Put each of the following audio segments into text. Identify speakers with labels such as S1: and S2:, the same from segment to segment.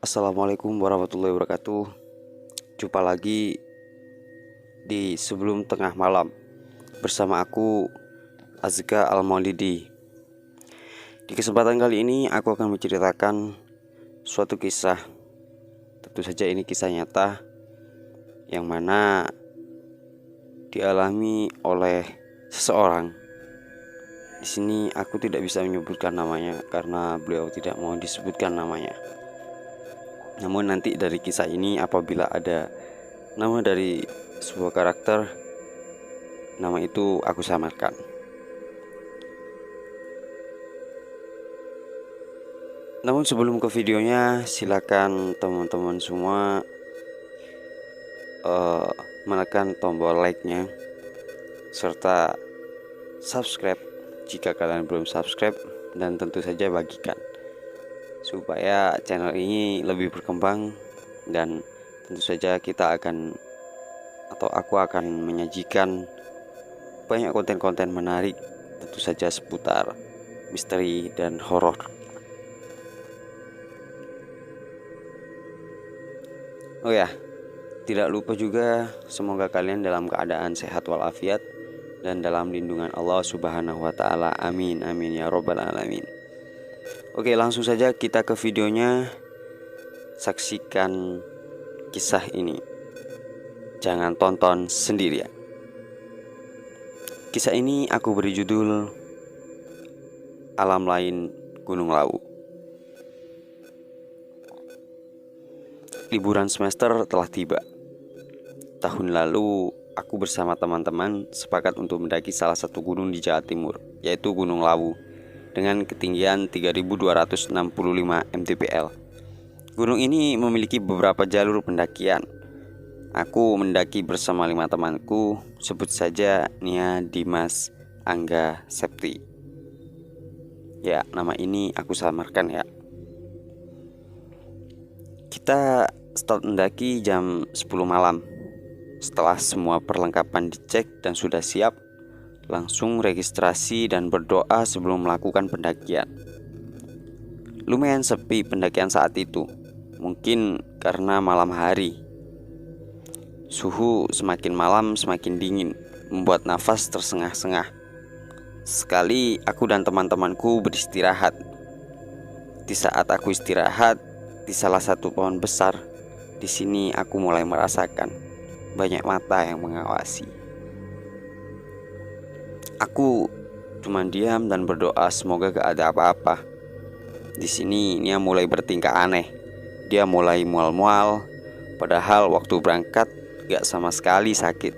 S1: Assalamualaikum warahmatullahi wabarakatuh. Jumpa lagi di Sebelum Tengah Malam bersama aku, Azka Al-Maulidi. Di kesempatan kali ini aku akan menceritakan suatu kisah. Tentu saja ini kisah nyata yang mana dialami oleh seseorang. Di sini aku tidak bisa menyebutkan namanya karena beliau tidak mau disebutkan namanya. Namun nanti dari kisah ini apabila ada nama dari sebuah karakter, nama itu aku samarkan. Namun sebelum ke videonya, silakan teman-teman semua menekan tombol like-nya serta subscribe jika kalian belum subscribe, dan tentu saja bagikan supaya channel ini lebih berkembang, dan tentu saja aku akan menyajikan banyak konten-konten menarik, tentu saja seputar misteri dan horor. Oh ya, tidak lupa juga semoga kalian dalam keadaan sehat walafiat dan dalam lindungan Allah Subhanahu wa taala. Amin amin ya robbal alamin. Oke, langsung saja kita ke videonya. Saksikan kisah ini. Jangan tonton sendirian. Kisah ini aku beri judul Alam Lain Gunung Lawu. Liburan semester telah tiba. Tahun lalu aku bersama teman-teman sepakat untuk mendaki salah satu gunung di Jawa Timur, yaitu Gunung Lawu, dengan ketinggian 3265 mdpl. Gunung ini memiliki beberapa jalur pendakian. Aku mendaki bersama 5 temanku, sebut saja Nia, Dimas, Angga, Septi. Ya, nama ini aku samarkan ya. Kita start mendaki jam 10 malam. Setelah semua perlengkapan dicek dan sudah siap, langsung registrasi dan berdoa sebelum melakukan pendakian. Lumayan sepi pendakian saat itu, mungkin karena malam hari. Suhu semakin malam semakin dingin, membuat nafas tersengah-sengah. Sekali aku dan teman-temanku beristirahat. Di saat aku istirahat di salah satu pohon besar, di sini aku mulai merasakan banyak mata yang mengawasi. Aku cuma diam dan berdoa semoga gak ada apa-apa. Di sini Nia mulai bertingkah aneh. Dia mulai mual-mual, padahal waktu berangkat gak sama sekali sakit.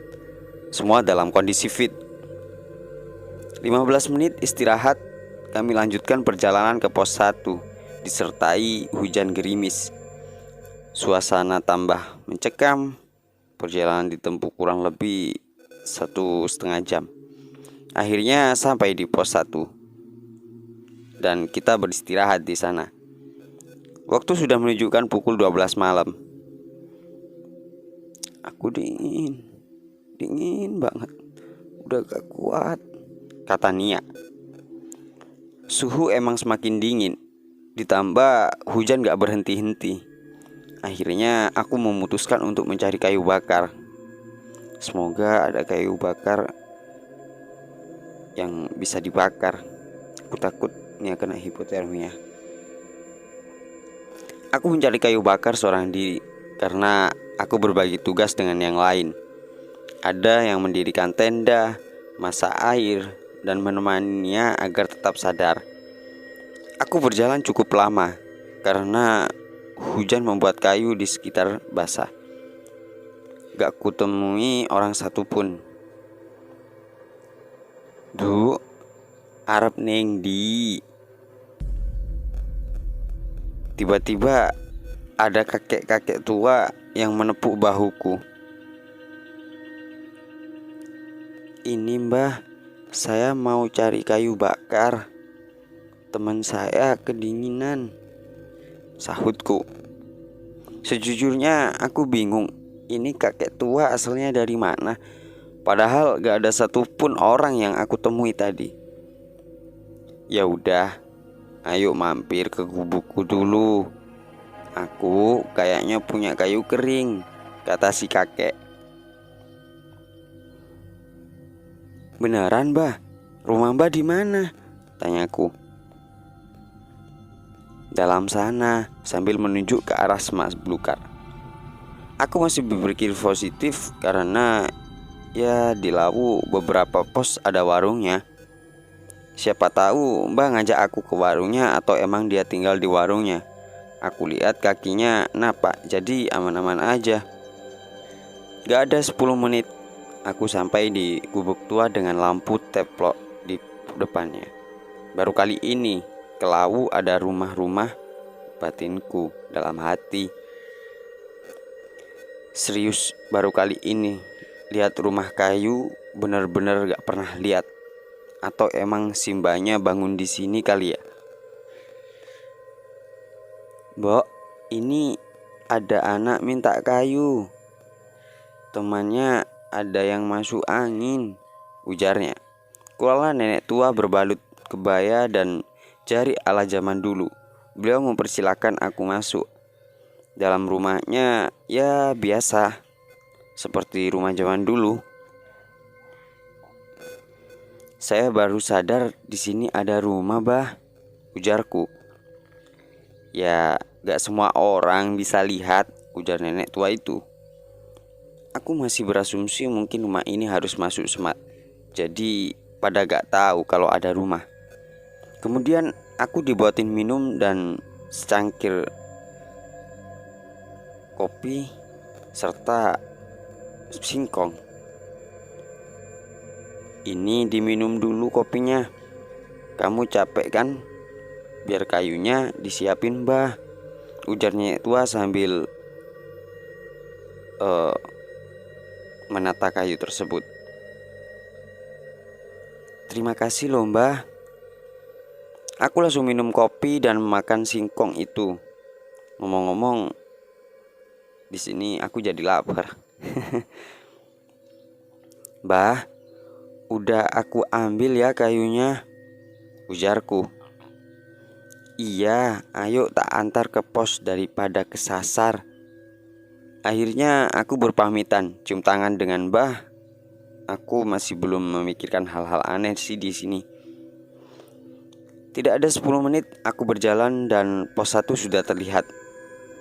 S1: Semua dalam kondisi fit. 15 menit istirahat, kami lanjutkan perjalanan ke pos 1, disertai hujan gerimis. Suasana tambah mencekam. Perjalanan ditempuh kurang lebih 1,5 jam. Akhirnya sampai di pos 1 dan kita beristirahat di sana. Waktu sudah menunjukkan pukul 12 malam. Aku dingin banget, udah gak kuat, kata Nia. Suhu emang semakin dingin, ditambah hujan gak berhenti-henti. Akhirnya aku memutuskan untuk mencari kayu bakar. Semoga ada kayu bakar yang bisa dibakar. Aku takut Nia kena hipotermia. Aku mencari kayu bakar seorang diri karena aku berbagi tugas dengan yang lain. Ada yang mendirikan tenda, masak air, dan menemaninya agar tetap sadar. Aku berjalan cukup lama karena hujan membuat kayu di sekitar basah. Gak kutemui orang satupun. Du, arep ning di. Tiba-tiba ada kakek-kakek tua yang menepuk bahuku. Ini mbah, saya mau cari kayu bakar. Teman saya kedinginan, sahutku. Sejujurnya aku bingung, ini kakek tua asalnya dari mana? Padahal gak ada satupun orang yang aku temui tadi. Ya udah, ayo mampir ke gubukku dulu. Aku kayaknya punya kayu kering, kata si kakek. Beneran, Mbah? Rumah Mbah di mana? Tanyaku. Dalam sana, sambil menunjuk ke arah semak belukar. Aku masih berpikir positif karena ya di Lawu beberapa pos ada warungnya. Siapa tahu Mbah ngajak aku ke warungnya atau emang dia tinggal di warungnya. Aku lihat kakinya napak, jadi aman-aman aja. Gak ada 10 menit aku sampai di gubuk tua dengan lampu teplok di depannya. Baru kali ini ke Lawu ada rumah-rumah, batinku dalam hati. Serius, baru kali ini lihat rumah kayu, bener-bener gak pernah lihat. Atau emang simbahnya bangun di sini kali ya? Mbok, ini ada anak minta kayu. Temannya ada yang masuk angin, ujarnya. Kulala nenek tua berbalut kebaya dan jari ala zaman dulu. Beliau mempersilahkan aku masuk. Dalam rumahnya ya biasa, seperti rumah zaman dulu. Saya baru sadar di sini ada rumah, Bah, ujarku. Ya, gak semua orang bisa lihat, ujar nenek tua itu. Aku masih berasumsi mungkin rumah ini harus masuk semat. Jadi pada gak tahu kalau ada rumah. Kemudian aku dibuatin minum dan secangkir kopi serta singkong. Ini diminum dulu kopinya. Kamu capek kan? Biar kayunya disiapin, Mbah, ujarnya tua sambil menata kayu tersebut. Terima kasih loh, Mbah. Aku langsung minum kopi dan makan singkong itu. Ngomong-ngomong, di sini aku jadi lapar. Mbah, udah aku ambil ya kayunya, ujarku. Iya, ayo tak antar ke pos daripada kesasar. Akhirnya aku berpamitan, cium tangan dengan Mbah. Aku masih belum memikirkan hal-hal aneh sih di sini. Tidak ada 10 menit aku berjalan dan pos 1 sudah terlihat.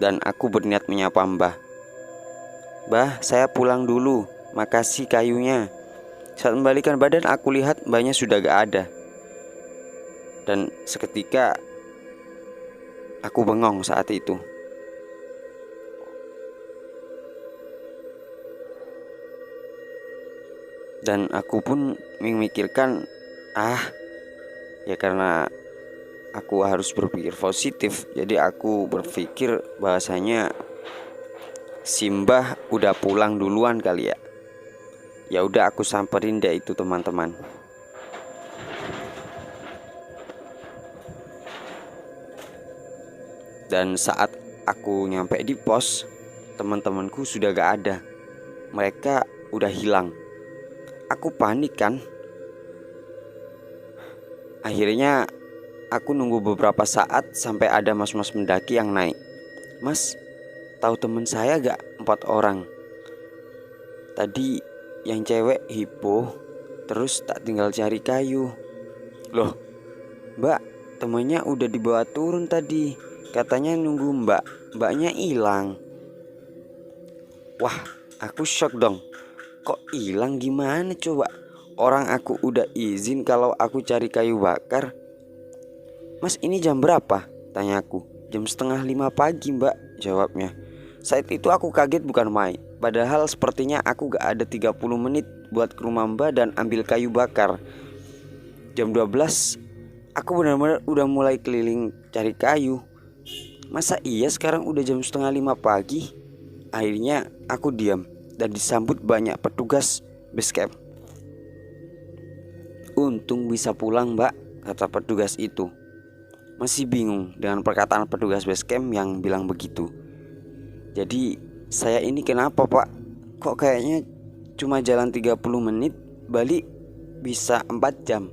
S1: Dan aku berniat menyapa Mbah. Mbah, saya pulang dulu, makasih kayunya. Saat membalikan badan aku lihat Mbahnya sudah gak ada. Dan seketika aku bengong saat itu. Dan aku pun memikirkan, ya karena aku harus berpikir positif. Jadi aku berpikir bahasanya Simbah udah pulang duluan kali ya. Ya udah aku samperin deh itu teman-teman. Dan saat aku nyampe di pos, teman-temanku sudah gak ada. Mereka udah hilang. Aku panik kan. Akhirnya aku nunggu beberapa saat sampai ada mas-mas mendaki yang naik. Mas, tahu teman saya gak 4 orang? Tadi yang cewek hipo, terus tak tinggal cari kayu. Loh, Mbak, temannya udah dibawa turun tadi. Katanya nunggu mbaknya hilang. Wah, aku shock dong. Kok hilang gimana coba? Orang aku udah izin kalau aku cari kayu bakar. Mas, ini jam berapa? Tanyaku. Jam 4:30 pagi, Mbak, jawabnya. Saat itu aku kaget bukan main. Padahal sepertinya aku gak ada 30 menit buat ke rumah Mbak dan ambil kayu bakar. Jam 12 aku benar-benar udah mulai keliling cari kayu. Masa iya sekarang udah jam 4:30 pagi? Akhirnya aku diam dan disambut banyak petugas base camp. Untung bisa pulang, Mbak, kata petugas itu. Masih bingung dengan perkataan petugas base camp yang bilang begitu. Jadi saya ini kenapa, Pak? Kok kayaknya cuma jalan 30 menit, balik bisa 4 jam,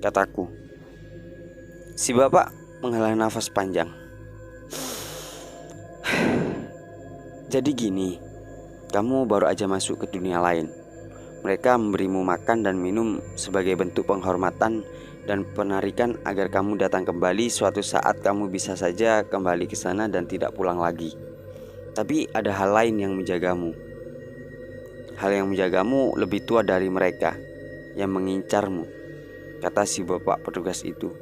S1: kataku. Si bapak menghela nafas panjang. Jadi gini, kamu baru aja masuk ke dunia lain. Mereka memberimu makan dan minum sebagai bentuk penghormatan dan penarikan agar kamu datang kembali suatu saat kamu bisa saja kembali ke sana dan tidak pulang lagi. Tapi ada hal lain yang menjagamu. Hal yang menjagamu lebih tua dari mereka yang mengincarmu, kata si bapak petugas itu.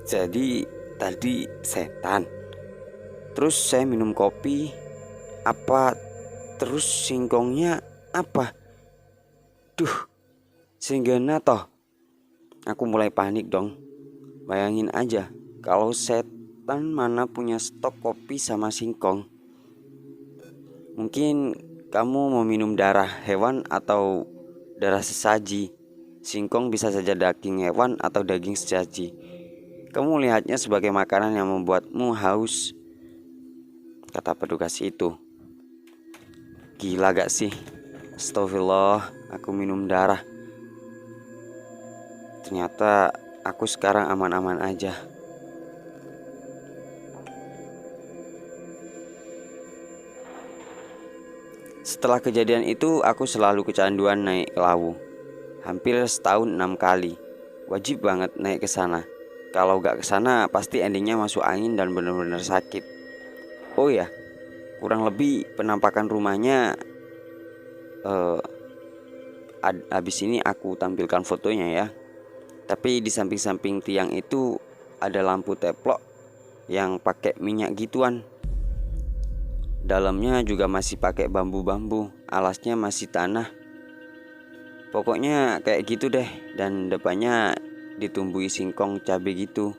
S1: Jadi tadi setan. Terus saya minum kopi. Apa terus singkongnya apa? Duh, singgana toh. Aku mulai panik dong. Bayangin aja, kalau setan mana punya stok kopi sama singkong. Mungkin kamu mau minum darah hewan atau darah sesaji. Singkong bisa saja daging hewan atau daging sesaji. Kamu lihatnya sebagai makanan yang membuatmu haus, kata petugas itu. Gila gak sih? Astagfirullah, aku minum darah. Ternyata aku sekarang aman-aman aja. Setelah kejadian itu, aku selalu kecanduan naik ke Lawu. Hampir setahun 6 kali. Wajib banget naik ke sana. Kalau gak ke sana, pasti endingnya masuk angin dan benar-benar sakit. Oh ya, kurang lebih penampakan rumahnya. Habis ini aku tampilkan fotonya ya. Tapi di samping-samping tiang itu ada lampu teplok yang pakai minyak gituan. Dalamnya juga masih pakai bambu-bambu, alasnya masih tanah. Pokoknya kayak gitu deh. Dan depannya ditumbuhi singkong cabe gitu.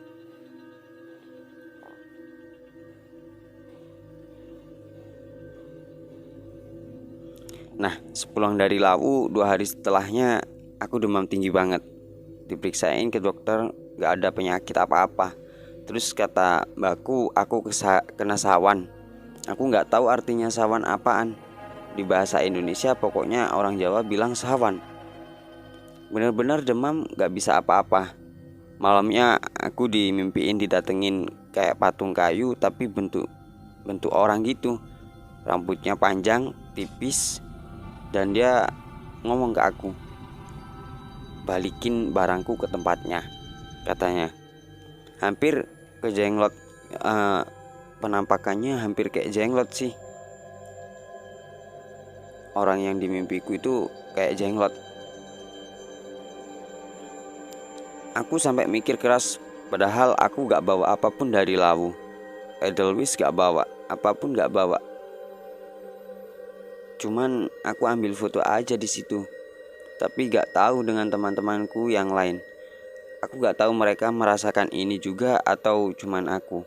S1: Nah, sepulang dari Lawu 2 hari setelahnya aku demam tinggi banget. Diperiksain ke dokter, gak ada penyakit apa-apa. Terus kata mbakku aku kena sawan. Aku gak tahu artinya sawan apaan. Di bahasa Indonesia pokoknya orang Jawa bilang sawan. Bener-bener demam gak bisa apa-apa. Malamnya aku dimimpiin didatengin kayak patung kayu tapi bentuk orang gitu. Rambutnya panjang, tipis. Dan dia ngomong ke aku, balikin barangku ke tempatnya, katanya. Hampir ke jenglot, penampakannya hampir kayak jenglot sih. Orang yang dimimpiku itu kayak jenglot. Aku sampai mikir keras, padahal aku gak bawa apapun dari Lawu. Edelweiss gak bawa, apapun gak bawa. Cuman aku ambil foto aja di situ. Tapi gak tahu dengan teman-temanku yang lain. Aku gak tahu mereka merasakan ini juga atau cuman aku.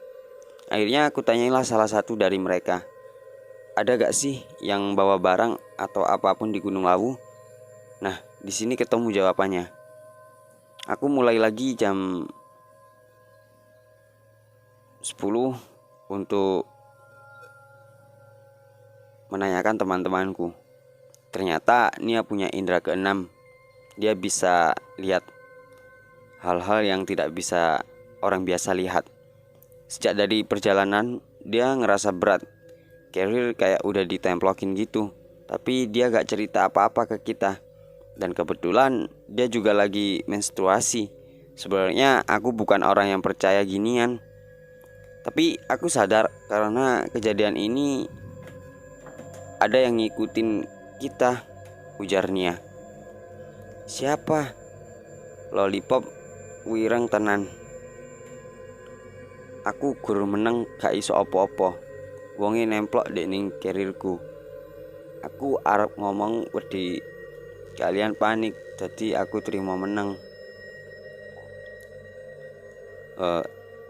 S1: Akhirnya aku tanyailah salah satu dari mereka. Ada gak sih yang bawa barang atau apapun di Gunung Lawu? Nah, di sini ketemu jawabannya. Aku mulai lagi jam 10 untuk menanyakan teman-temanku. Ternyata Nia punya indera keenam. Dia bisa lihat hal-hal yang tidak bisa orang biasa lihat. Sejak dari perjalanan dia ngerasa berat. Carrier kayak udah ditemplokin gitu. Tapi dia gak cerita apa-apa ke kita. Dan kebetulan dia juga lagi menstruasi. Sebenarnya aku bukan orang yang percaya ginian. Tapi aku sadar karena kejadian ini ada yang ngikutin kita, ujar Nia. Siapa? Lollipop wireng tenan. Aku guru meneng gak iso opo-opo. Wonge nemplok dek ning kerirku. Aku arep ngomong wedi kalian panik, jadi aku terima meneng.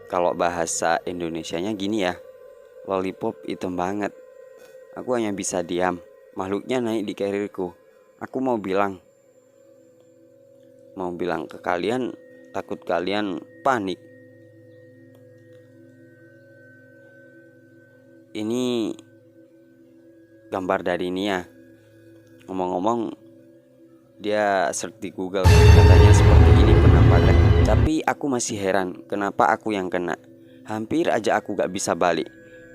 S1: Kalau bahasa Indonesianya gini ya. Lollipop hitam banget. Aku hanya bisa diam. Makhluknya naik di karirku. Aku mau bilang ke kalian, takut kalian panik. Ini gambar dari Nia. Ngomong-ngomong, dia search di Google, katanya seperti ini penampakan. Tapi aku masih heran, kenapa aku yang kena. Hampir aja aku gak bisa balik.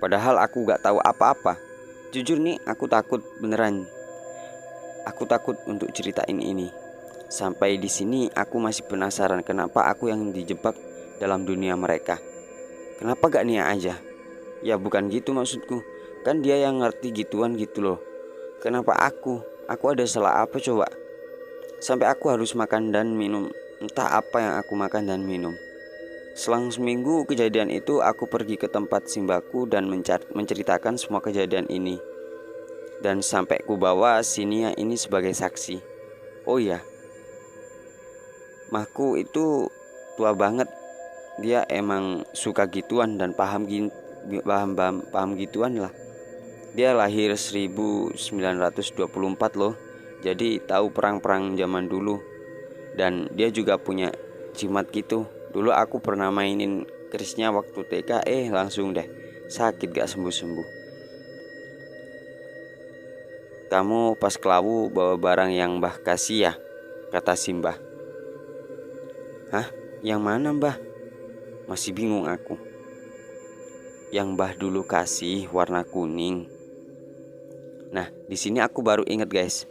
S1: Padahal aku gak tahu apa-apa. Jujur nih, aku takut beneran. Aku takut untuk ceritain ini. Sampai di sini aku masih penasaran kenapa aku yang dijebak dalam dunia mereka. Kenapa gak Nia aja? Ya bukan gitu maksudku. Kan dia yang ngerti gituan gitu loh. Kenapa aku? Aku ada salah apa coba? Sampai aku harus makan dan minum. Entah apa yang aku makan dan minum. Selang seminggu kejadian itu, aku pergi ke tempat simbaku dan menceritakan semua kejadian ini. Dan sampai ku bawa si Nia ini sebagai saksi. Oh iya, mahku itu tua banget. Dia emang suka gituan dan paham gituan lah. Dia lahir 1924 loh. Jadi tahu perang-perang zaman dulu. Dan dia juga punya jimat gitu. Dulu aku pernah mainin kerisnya waktu TK. Langsung deh sakit gak sembuh-sembuh. Kamu pas ke Lawu bawa barang yang Mbah kasih ya? Kata Simbah. Hah? Yang mana Mbah? Masih bingung aku. Yang Mbah dulu kasih warna kuning. Nah, di sini aku baru inget guys.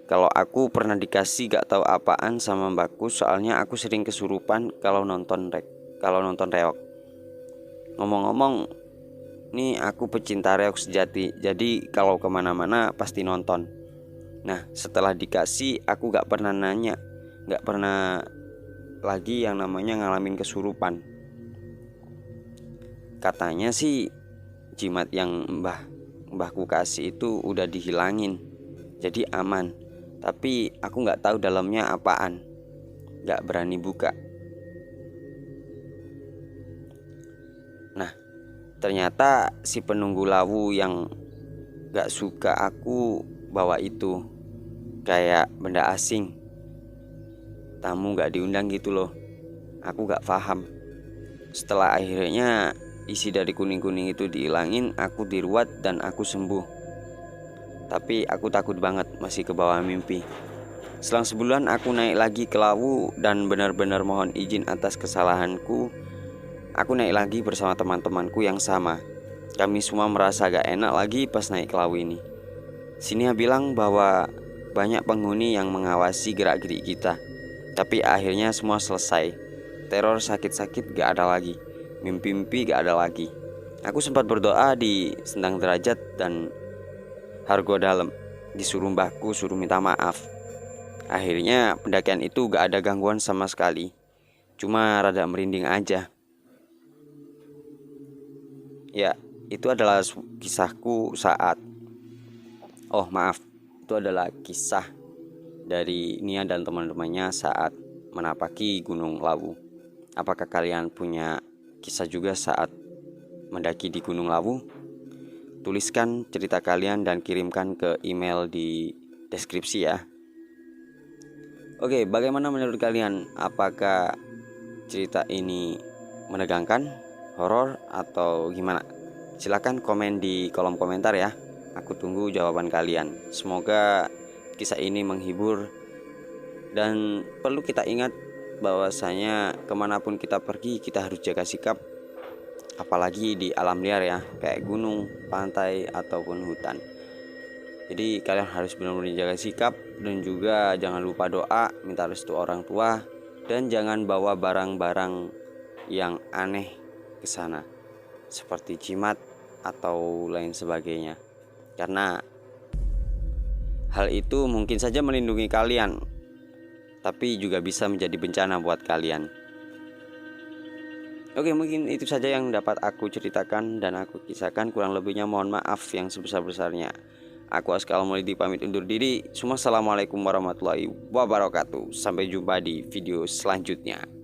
S1: Kalau aku pernah dikasih gak tahu apaan sama mbakku, soalnya aku sering kesurupan kalau nonton reok. Ngomong-ngomong, nih aku pecinta reok sejati. Jadi kalau kemana-mana pasti nonton. Nah, setelah dikasih aku gak pernah nanya, gak pernah lagi yang namanya ngalamin kesurupan. Katanya sih jimat yang mbahku kasih itu udah dihilangin, jadi aman. Tapi aku gak tahu dalamnya apaan. Gak berani buka. Nah, ternyata si penunggu Lawu yang gak suka aku bawa itu kayak benda asing. Tamu gak diundang gitu loh. Aku gak paham. Setelah akhirnya isi dari kuning-kuning itu dihilangin, aku diruat dan aku sembuh. Tapi aku takut banget, masih ke bawah mimpi. Selang sebulan aku naik lagi ke Lawu dan benar-benar mohon izin atas kesalahanku. Aku naik lagi bersama teman-temanku yang sama. Kami semua merasa gak enak lagi pas naik ke Lawu ini. Sinia bilang bahwa banyak penghuni yang mengawasi gerak-gerik kita. Tapi akhirnya semua selesai. Teror sakit-sakit gak ada lagi. Mimpi-mimpi gak ada lagi. Aku sempat berdoa di Sendang Derajat dan Hargo Dalam. Disuruh mbahku suruh minta maaf. Akhirnya pendakian itu gak ada gangguan sama sekali. Cuma rada merinding aja. Ya, itu adalah kisahku saat itu adalah kisah dari Nia dan teman-temannya saat menapaki Gunung Lawu. Apakah kalian punya kisah juga saat mendaki di Gunung Lawu? Tuliskan cerita kalian dan kirimkan ke email di deskripsi ya. Oke, bagaimana menurut kalian? Apakah cerita ini menegangkan, horor, atau gimana? Silakan komen di kolom komentar ya. Aku tunggu jawaban kalian. Semoga kisah ini menghibur. Dan perlu kita ingat bahwasanya kemanapun kita pergi, kita harus jaga sikap. Apalagi di alam liar ya, kayak gunung, pantai, ataupun hutan. Jadi kalian harus benar-benar jaga sikap. Dan juga jangan lupa doa, minta restu orang tua. Dan jangan bawa barang-barang yang aneh ke sana, seperti jimat atau lain sebagainya. Karena hal itu mungkin saja melindungi kalian, tapi juga bisa menjadi bencana buat kalian. Oke, mungkin itu saja yang dapat aku ceritakan dan aku kisahkan. Kurang lebihnya mohon maaf yang sebesar-besarnya. Aku Askal Maulidi pamit undur diri. Assalamualaikum warahmatullahi wabarakatuh. Sampai jumpa di video selanjutnya.